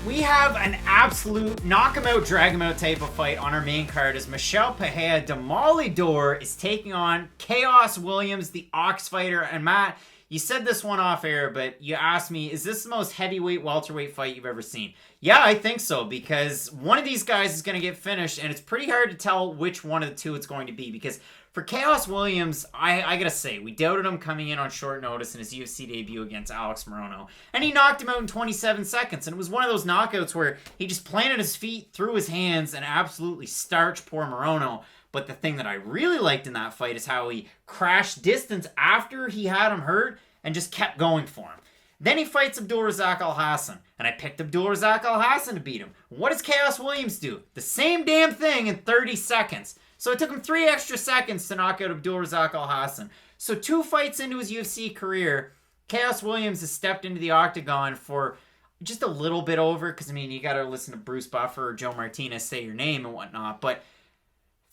We have an absolute knock him out, drag him out type of fight on our main card as Michel Pereira, Demolidor, is taking on Khaos Williams, the Oxfighter. And Matt, you said this one off air, but you asked me, is this the most heavyweight, welterweight fight you've ever seen? Yeah, I think so, because one of these guys is going to get finished, and it's pretty hard to tell which one of the two it's going to be, because for Khaos Williams, I gotta say, we doubted him coming in on short notice in his UFC debut against Alex Morono, and he knocked him out in 27 seconds, and it was one of those knockouts where he just planted his feet, threw his hands, and absolutely starched poor Morono. But the thing that I really liked in that fight is how he crashed distance after he had him hurt and just kept going for him. Then he fights Abdulrazak Alhassan, and I picked Abdulrazak Alhassan to beat him. What does Khaos Williams do? The same damn thing in 30 seconds. So it took him 3 extra seconds to knock out Abdulrazak Alhassan. So 2 fights into his UFC career, Khaos Williams has stepped into the octagon for just a little bit over, because, I mean, you got to listen to Bruce Buffer or Joe Martinez say your name and whatnot, but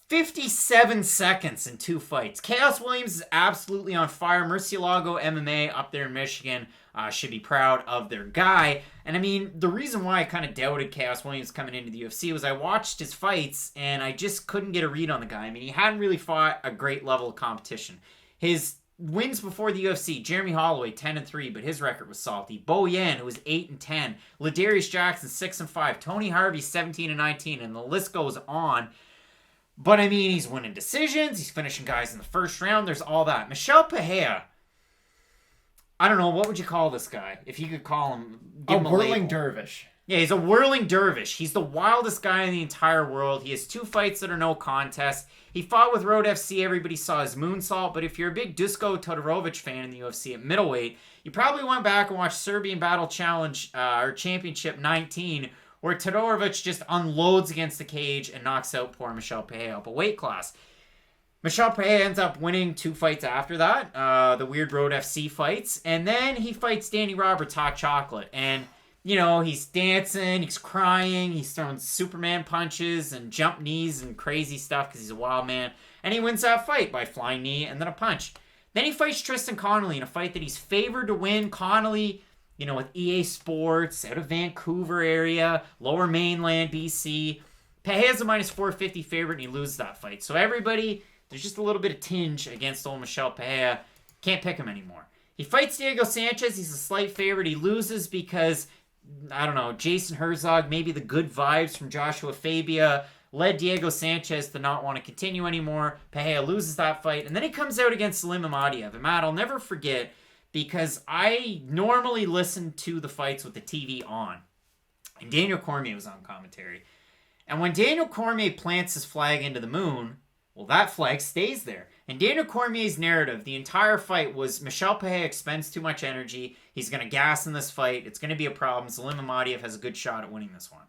57 seconds in 2 fights. Khaos Williams is absolutely on fire. Murcielago MMA up there in Michigan should be proud of their guy. And I mean, the reason why I kind of doubted Khaos Williams coming into the UFC was I watched his fights and I just couldn't get a read on the guy. I mean, he hadn't really fought a great level of competition. His wins before the UFC, Jeremy Holloway 10-3, but his record was salty. Bo Yan, who was 8-10. Ladarius Jackson 6-5. Tony Harvey 17-19, and the list goes on. But I mean, he's winning decisions. He's finishing guys in the first round. There's all that. Michel Pereira, I don't know, what would you call this guy? If you could call him... A whirling dervish. Yeah, he's a whirling dervish. He's the wildest guy in the entire world. He has 2 fights that are no contest. He fought with Road FC. Everybody saw his moonsault. But if you're a big Dusko Todorovic fan in the UFC at middleweight, you probably went back and watched Serbian Battle Challenge or Championship 19, where Todorovic just unloads against the cage and knocks out poor Michel Pereira up a weight class. Michel Pereira ends up winning 2 fights after that, the weird Road FC fights, and then he fights Danny Roberts, Hot Chocolate, and, you know, he's dancing, he's crying, he's throwing Superman punches and jump knees and crazy stuff because he's a wild man, and he wins that fight by flying knee and then a punch. Then he fights Tristan Connolly in a fight that he's favored to win. Connolly, you know, with EA Sports, out of Vancouver area, lower mainland, BC. Pereira's a minus 450 favorite, and he loses that fight. So everybody, there's just a little bit of tinge against old Michel Pereira. Can't pick him anymore. He fights Diego Sanchez. He's a slight favorite. He loses because, I don't know, Jason Herzog, maybe the good vibes from Joshua Fabia, led Diego Sanchez to not want to continue anymore. Pereira loses that fight. And then he comes out against Salim Amadiev. And Matt, I'll never forget, because I normally listen to the fights with the TV on. And Daniel Cormier was on commentary. And when Daniel Cormier plants his flag into the moon, well, that flag stays there. And Daniel Cormier's narrative the entire fight was Michel Pereira expends too much energy. He's going to gas in this fight. It's going to be a problem. Salim Amadiev has a good shot at winning this one.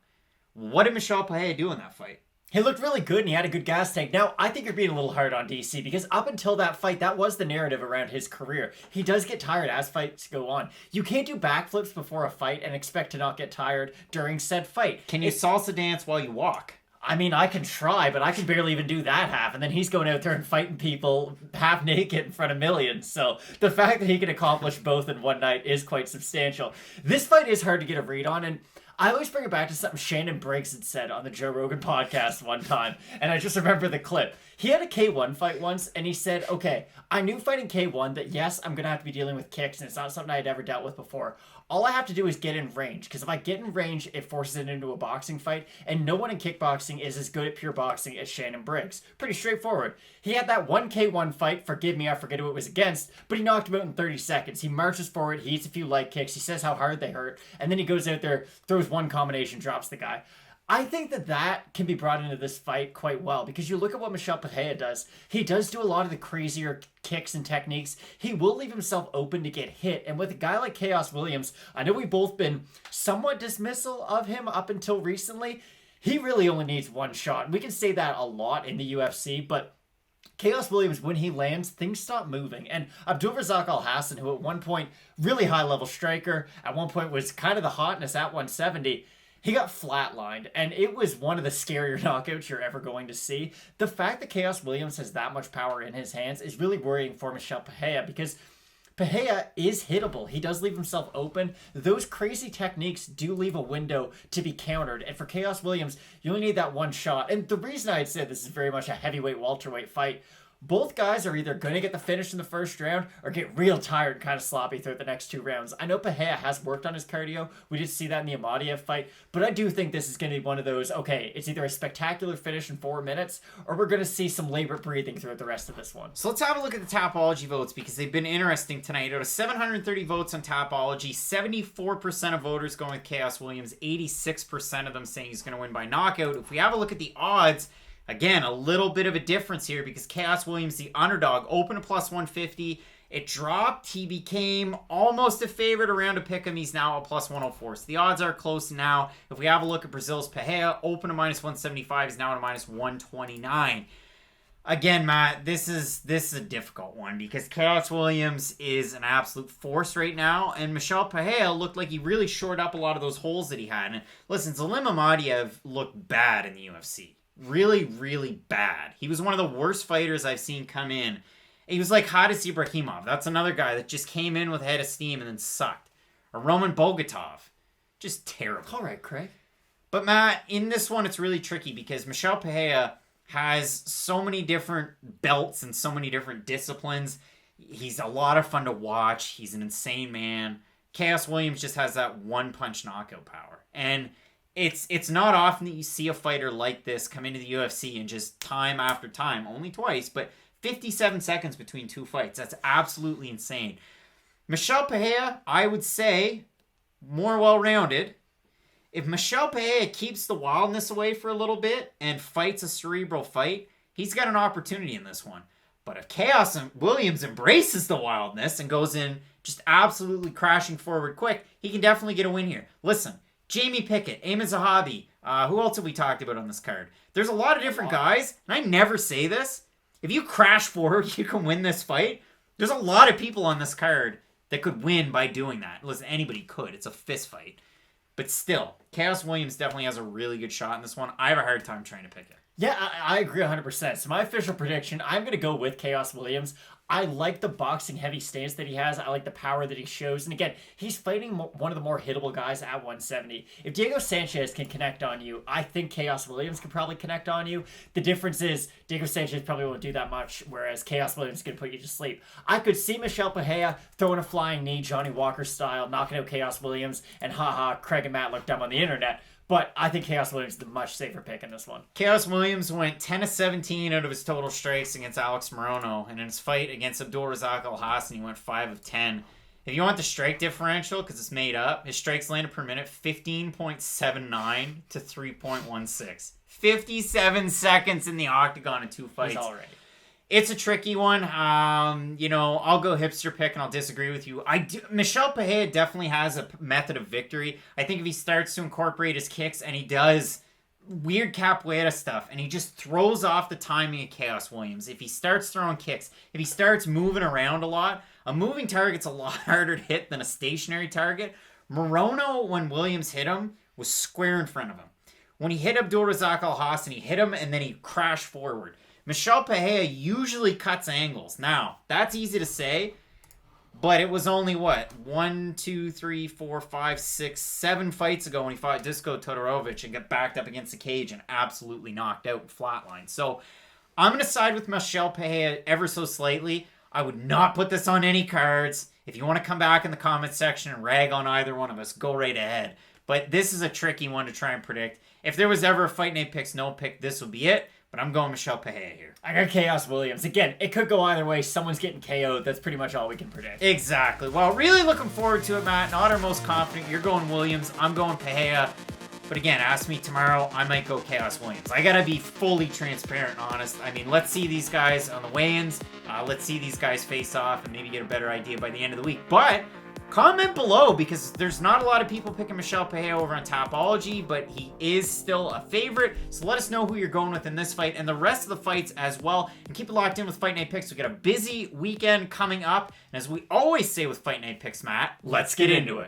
What did Michel Pereira do in that fight? He looked really good and he had a good gas tank. Now, I think you're being a little hard on DC because up until that fight, that was the narrative around his career. He does get tired as fights go on. You can't do backflips before a fight and expect to not get tired during said fight. Can you salsa dance while you walk? I mean, I can try, but I can barely even do that half. And then he's going out there and fighting people half naked in front of millions. So the fact that he can accomplish both in one night is quite substantial. This fight is hard to get a read on, and I always bring it back to something Shannon Briggs had said on the Joe Rogan podcast one time, and I just remember the clip. He had a K1 fight once, and he said, okay, I knew fighting K1 that, yes, I'm going to have to be dealing with kicks, and it's not something I had ever dealt with before. All I have to do is get in range, because if I get in range, it forces it into a boxing fight, and no one in kickboxing is as good at pure boxing as Shannon Briggs. Pretty straightforward. He had that one K1 fight, forgive me, I forget who it was against, but he knocked him out in 30 seconds. He marches forward, he eats a few light kicks, he says how hard they hurt, and then he goes out there, throws one combination, drops the guy. I think that can be brought into this fight quite well because you look at what Michel Pereira does. He does do a lot of the crazier kicks and techniques. He will leave himself open to get hit. And with a guy like Khaos Williams, I know we've both been somewhat dismissal of him up until recently. He really only needs one shot. We can say that a lot in the UFC, but Khaos Williams, when he lands, things stop moving. And Abdulrazak Alhassan, who at one point, really high-level striker, at one point was kind of the hotness at 170, he got flatlined, and it was one of the scarier knockouts you're ever going to see. The fact that Khaos Williams has that much power in his hands is really worrying for Michel Pereira because Pereira is hittable. He does leave himself open. Those crazy techniques do leave a window to be countered. And for Khaos Williams, you only need that one shot. And the reason I'd say this is very much a heavyweight, welterweight fight, both guys are either going to get the finish in the first round or get real tired and kind of sloppy throughout the next 2 rounds. I know Pereira has worked on his cardio. We did see that in the Amadiev fight. But I do think this is going to be one of those, okay, it's either a spectacular finish in 4 minutes or we're going to see some labored breathing throughout the rest of this one. So let's have a look at the Tapology votes because they've been interesting tonight. Out of 730 votes on Tapology, 74% of voters going with Khaos Williams, 86% of them saying he's going to win by knockout. If we have a look at the odds, again, a little bit of a difference here because Khaos Williams, the underdog, opened to plus 150. It dropped. He became almost a favorite around to pick him. He's now a plus 104. So the odds are close now. If we have a look at Brazil's Pereira, open to minus 175. He's now at a minus 129. Again, Matt, this is a difficult one because Khaos Williams is an absolute force right now, and Michel Pereira looked like he really shored up a lot of those holes that he had. And listen, Zalim Amadiev looked bad in the UFC. Really, really bad. He was one of the worst fighters I've seen come in. He was like Hadis Ibrahimov. That's another guy that just came in with a head of steam and then sucked. Or Roman Bogatov. Just terrible. All right, Craig. But Matt, in this one, it's really tricky because Michel Pereira has so many different belts and so many different disciplines. He's a lot of fun to watch. He's an insane man. Khaos Williams just has that one-punch knockout power. And it's not often that you see a fighter like this come into the UFC and just time after time, only twice, but 57 seconds between 2 fights. That's absolutely insane. Michel Pereira, I would say, more well-rounded. If Michel Pereira keeps the wildness away for a little bit and fights a cerebral fight, he's got an opportunity in this one. But if Khaos Williams embraces the wildness and goes in just absolutely crashing forward quick, he can definitely get a win here. Listen, Jamie Pickett, Aiemann Zahabi, who else have we talked about on this card? There's a lot of different guys, and I never say this. If you crash forward, you can win this fight. There's a lot of people on this card that could win by doing that. Listen, anybody could. It's a fist fight. But still, Khaos Williams definitely has a really good shot in this one. I have a hard time trying to pick it. Yeah, I agree 100%. So my official prediction, I'm going to go with Khaos Williams. I like the boxing heavy stance that he has. I like the power that he shows. And again, he's fighting one of the more hittable guys at 170. If Diego Sanchez can connect on you, I think Khaos Williams can probably connect on you. The difference is Diego Sanchez probably won't do that much, whereas Khaos Williams can put you to sleep. I could see Michel Pereira throwing a flying knee, Johnny Walker style, knocking out Khaos Williams, and haha, Craig and Matt look dumb on the internet. But I think Khaos Williams is the much safer pick in this one. Khaos Williams went 10 of 17 out of his total strikes against Alex Morono. And in his fight against Abdulrazak Alhassan, he went 5 of 10. If you want the strike differential, because it's made up, his strikes landed per minute, 15.79 to 3.16. 57 seconds in the octagon in 2 fights. He's all right. It's a tricky one. I'll go hipster pick and I'll disagree with you. Michel Pereira definitely has a method of victory. I think if he starts to incorporate his kicks and he does weird capoeira stuff and he just throws off the timing of Khaos Williams, if he starts throwing kicks, if he starts moving around a lot, a moving target's a lot harder to hit than a stationary target. Morono, when Williams hit him, was square in front of him. When he hit Abdulrazak Alhassan, he hit him and then he crashed forward. Michel Pereira usually cuts angles. Now, that's easy to say, but it was only, 1, 2, 3, 4, 5, 6, 7 fights ago when he fought Dusko Todorovic and got backed up against the cage and absolutely knocked out and flatlined. So, I'm going to side with Michel Pereira ever so slightly. I would not put this on any cards. If you want to come back in the comments section and rag on either one of us, go right ahead. But this is a tricky one to try and predict. If there was ever a Fight Night Picks no pick, this would be it. But I'm going Michel Pereira here. I got Khaos Williams. Again, it could go either way. Someone's getting KO'd. That's pretty much all we can predict. Exactly. Well, really looking forward to it, Matt. Not our most confident. You're going Williams. I'm going Pereira. But again, ask me tomorrow, I might go Khaos Williams. I got to be fully transparent and honest. I mean, let's see these guys on the weigh-ins. Let's see these guys face off and maybe get a better idea by the end of the week. But comment below, because there's not a lot of people picking Michel Pereira over on Tapology, but he is still a favorite. So let us know who you're going with in this fight and the rest of the fights as well. And keep it locked in with Fight Night Picks. We've got a busy weekend coming up. And as we always say with Fight Night Picks, Matt, let's get into it.